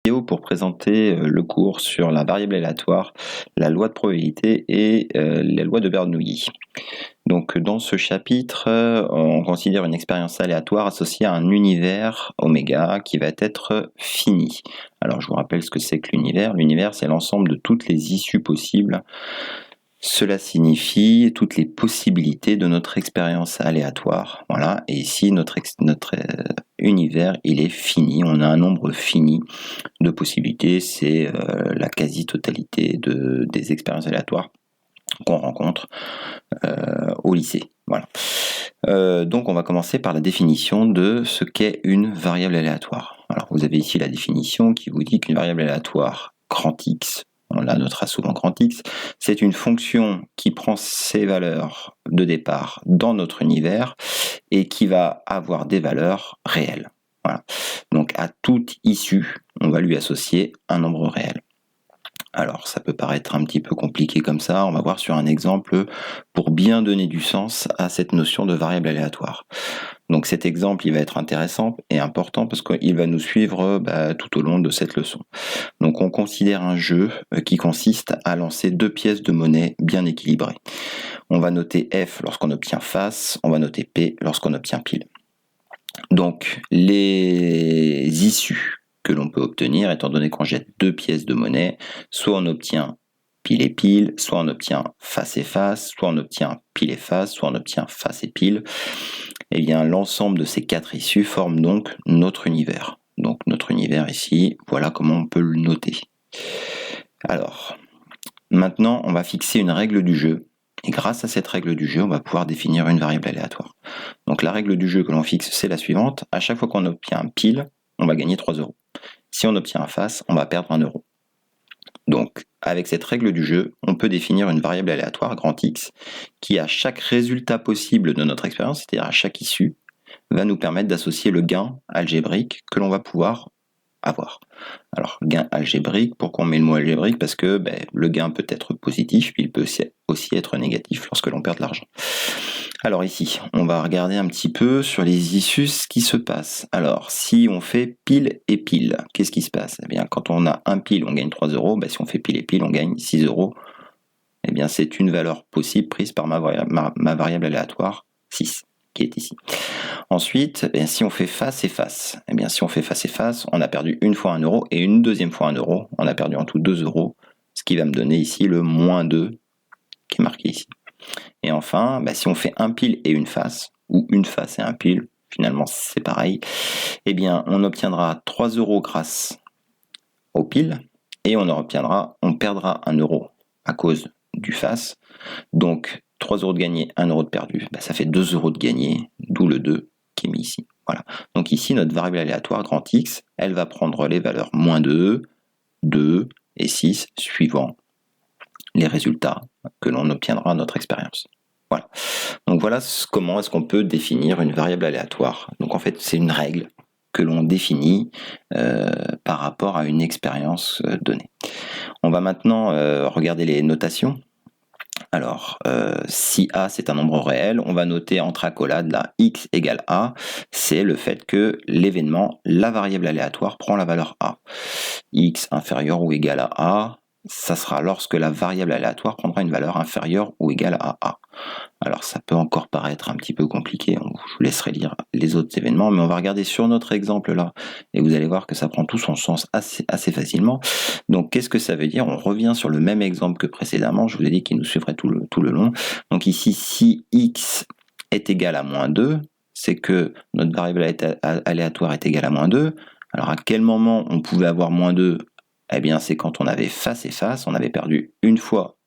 Pour présenter le cours sur la variable aléatoire, la loi de probabilité et les lois de Bernoulli. Donc dans ce chapitre, on considère une expérience aléatoire associée à un univers oméga qui va être fini. Alors je vous rappelle ce que c'est que l'univers. L'univers, c'est l'ensemble de toutes les issues possibles. Cela signifie toutes les possibilités de notre expérience aléatoire. Voilà. Et ici, notre univers, il est fini. On a un nombre fini de possibilités. C'est la quasi-totalité des expériences aléatoires qu'on rencontre au lycée. Voilà. Donc, on va commencer par la définition de ce qu'est une variable aléatoire. Alors, vous avez ici la définition qui vous dit qu'une variable aléatoire grand X, on la notera souvent grand X, c'est une fonction qui prend ses valeurs de départ dans notre univers et qui va avoir des valeurs réelles. Voilà. Donc à toute issue, on va lui associer un nombre réel. Alors ça peut paraître un petit peu compliqué comme ça, on va voir sur un exemple pour bien donner du sens à cette notion de variable aléatoire. Donc cet exemple, il va être intéressant et important parce qu'il va nous suivre tout au long de cette leçon. Donc on considère un jeu qui consiste à lancer deux pièces de monnaie bien équilibrées. On va noter F lorsqu'on obtient face, on va noter P lorsqu'on obtient pile. Donc les issues que l'on peut obtenir, étant donné qu'on jette deux pièces de monnaie, soit on obtient pile et pile, soit on obtient face et face, soit on obtient pile et face, soit on obtient face et pile. Eh bien, l'ensemble de ces quatre issues forme donc notre univers. Donc notre univers ici, voilà comment on peut le noter. Alors, maintenant, on va fixer une règle du jeu. Et grâce à cette règle du jeu, on va pouvoir définir une variable aléatoire. Donc la règle du jeu que l'on fixe, c'est la suivante. À chaque fois qu'on obtient un pile, on va gagner 3 €. Si on obtient un face, on va perdre 1 €. Donc, avec cette règle du jeu, on peut définir une variable aléatoire, grand X, qui à chaque résultat possible de notre expérience, c'est-à-dire à chaque issue, va nous permettre d'associer le gain algébrique que l'on va pouvoir avoir. Alors, gain algébrique, pourquoi on met le mot algébrique? Parce que le gain peut être positif, puis il peut aussi être négatif lorsque l'on perd de l'argent. Alors ici, on va regarder un petit peu sur les issues ce qui se passe. Alors, si on fait pile et pile, qu'est-ce qui se passe? Eh bien, quand on a un pile, on gagne 3 €. Si on fait pile et pile, on gagne 6 €. Eh bien, c'est une valeur possible prise par ma variable aléatoire 6, qui est ici. Ensuite, si on fait face et face, si on fait face et face, on a perdu une fois 1 € et une deuxième fois 1 €. On a perdu en tout 2 €, ce qui va me donner ici le moins 2 qui est marqué ici. Et enfin, si on fait un pile et une face, ou une face et un pile, finalement c'est pareil, on obtiendra 3 € grâce au pile, et on perdra 1 € à cause du face. Donc 3 € de gagné, 1 € de perdu, ça fait 2 € de gagné, d'où le 2 qui est mis ici. Voilà. Donc ici, notre variable aléatoire, grand X, elle va prendre les valeurs moins 2, 2 et 6, suivant les résultats que l'on obtiendra à notre expérience. Voilà. Donc voilà comment est-ce qu'on peut définir une variable aléatoire. Donc en fait, c'est une règle que l'on définit par rapport à une expérience donnée. On va maintenant regarder les notations. Alors, si A c'est un nombre réel, on va noter entre accolades là X égale A, c'est le fait que l'événement, la variable aléatoire, prend la valeur A. X inférieur ou égal à A, ça sera lorsque la variable aléatoire prendra une valeur inférieure ou égale à A. Alors ça peut encore paraître un petit peu compliqué, je vous laisserai lire les autres événements, mais on va regarder sur notre exemple là, et vous allez voir que ça prend tout son sens assez facilement. Donc qu'est-ce que ça veut dire? On revient sur le même exemple que précédemment, je vous ai dit qu'il nous suivrait tout le long. Donc ici, si X est égal à moins 2, c'est que notre variable aléatoire est égale à moins 2. Alors à quel moment on pouvait avoir moins 2? Eh bien c'est quand on avait face et face, on avait perdu une fois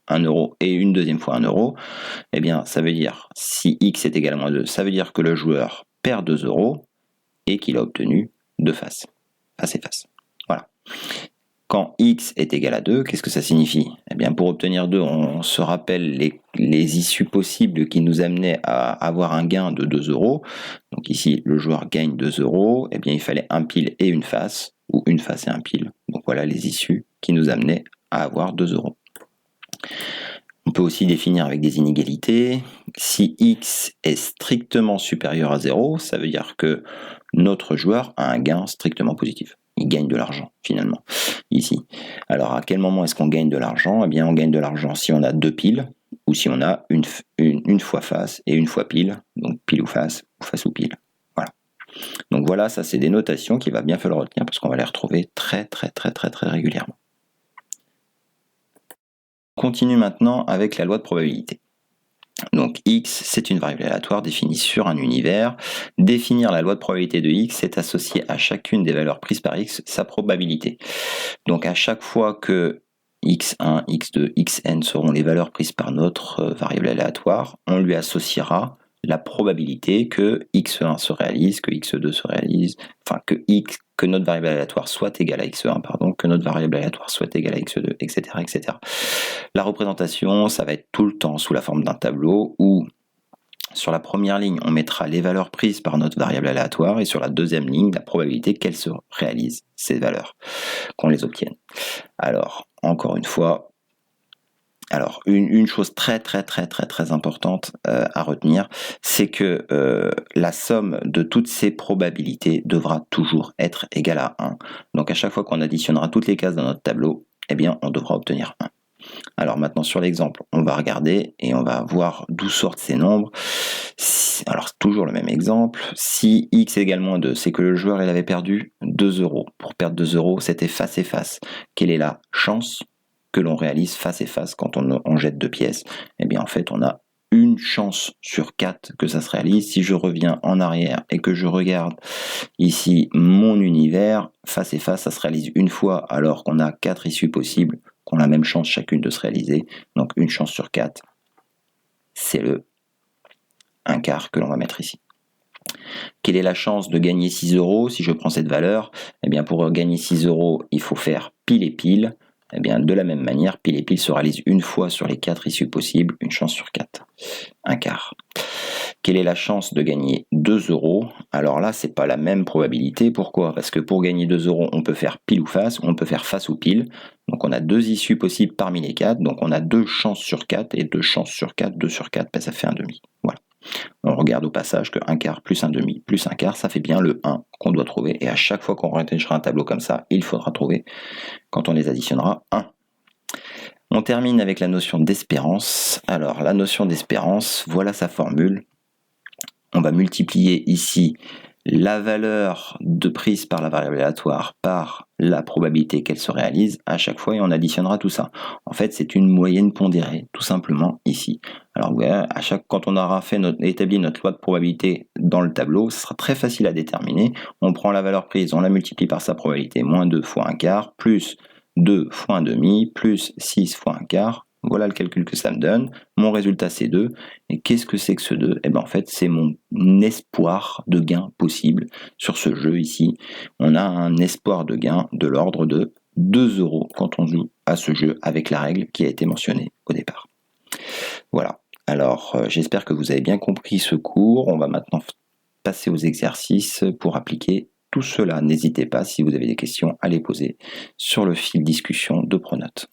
1 € et une deuxième fois 1 €, eh bien ça veut dire, si X est égal à moins 2, ça veut dire que le joueur perd 2 € et qu'il a obtenu 2 faces, face et face. Voilà. Quand X est égal à 2, qu'est-ce que ça signifie? Eh bien pour obtenir 2, on se rappelle les issues possibles qui nous amenaient à avoir un gain de 2 €. Donc ici, le joueur gagne 2 €, eh bien il fallait un pile et une face, ou une face et un pile. Donc voilà les issues qui nous amenaient à avoir 2 €. On peut aussi définir avec des inégalités. Si X est strictement supérieur à 0, ça veut dire que notre joueur a un gain strictement positif. il gagne de l'argent finalement, ici. Alors à quel moment est-ce qu'on gagne de l'argent? Eh bien on gagne de l'argent si on a deux piles, ou si on a une fois face et une fois pile, donc pile ou face ou pile. Voilà. Donc voilà, ça c'est des notations qu'il va bien falloir retenir parce qu'on va les retrouver très régulièrement. On continue maintenant avec la loi de probabilité. Donc x, c'est une variable aléatoire définie sur un univers. Définir la loi de probabilité de x, c'est associer à chacune des valeurs prises par x sa probabilité. Donc à chaque fois que x1, x2, xn seront les valeurs prises par notre variable aléatoire, on lui associera la probabilité que x1 se réalise, que x2 se réalise, enfin que notre variable aléatoire soit égale à x1, que notre variable aléatoire soit égale à x2, etc., etc. La représentation, ça va être tout le temps sous la forme d'un tableau où sur la première ligne, on mettra les valeurs prises par notre variable aléatoire et sur la deuxième ligne, la probabilité qu'elles se réalisent, ces valeurs, qu'on les obtienne. Alors, encore une fois, une chose très importante à retenir, c'est que la somme de toutes ces probabilités devra toujours être égale à 1. Donc à chaque fois qu'on additionnera toutes les cases dans notre tableau, eh bien on devra obtenir 1. Alors maintenant sur l'exemple, on va regarder et on va voir d'où sortent ces nombres. Alors toujours le même exemple, si x égale moins 2, c'est que le joueur il avait perdu 2 euros. Pour perdre 2 euros, c'était face et face. Quelle est la chance que l'on réalise face et face quand on jette deux pièces? Eh bien en fait on a une chance sur 4 que ça se réalise. Si je reviens en arrière et que je regarde ici mon univers, face et face ça se réalise une fois alors qu'on a 4 issues possibles qui ont la même chance chacune de se réaliser. Donc une chance sur 4, c'est le 1/4 que l'on va mettre ici. Quelle est la chance de gagner 6 euros si je prends cette valeur? Eh bien pour gagner 6 euros, il faut faire pile et pile. Eh bien de la même manière, pile et pile se réalise une fois sur les 4 issues possibles, une chance sur 4, 1/4. Quelle est la chance de gagner 2 euros? Alors là, c'est pas la même probabilité. Pourquoi? Parce que pour gagner 2 euros, on peut faire pile ou face, ou on peut faire face ou pile. Donc on a deux issues possibles parmi les 4, donc on a 2 chances sur 4, et 2 chances sur 4, 2 sur 4, ben ça fait un demi. Voilà. On regarde au passage que 1/4 plus un demi plus 1/4, ça fait bien le 1 qu'on doit trouver. Et à chaque fois qu'on rédigera un tableau comme ça, il faudra trouver, quand on les additionnera, 1. On termine avec la notion d'espérance. Alors la notion d'espérance, voilà sa formule. On va multiplier ici la valeur de prise par la variable aléatoire par la probabilité qu'elle se réalise à chaque fois et on additionnera tout ça. En fait, c'est une moyenne pondérée, tout simplement ici. Alors quand on aura établi notre loi de probabilité dans le tableau, ce sera très facile à déterminer. On prend la valeur prise, on la multiplie par sa probabilité, moins 2 fois 1/4, plus 2 fois 1 demi, plus 6 fois 1/4. Voilà le calcul que ça me donne. Mon résultat, c'est 2. Et qu'est-ce que c'est que ce 2? Eh bien, en fait, c'est mon espoir de gain possible sur ce jeu ici. On a un espoir de gain de l'ordre de 2 euros quand on joue à ce jeu avec la règle qui a été mentionnée au départ. Voilà. Alors, j'espère que vous avez bien compris ce cours. On va maintenant passer aux exercices pour appliquer tout cela. N'hésitez pas, si vous avez des questions, à les poser sur le fil discussion de Pronote.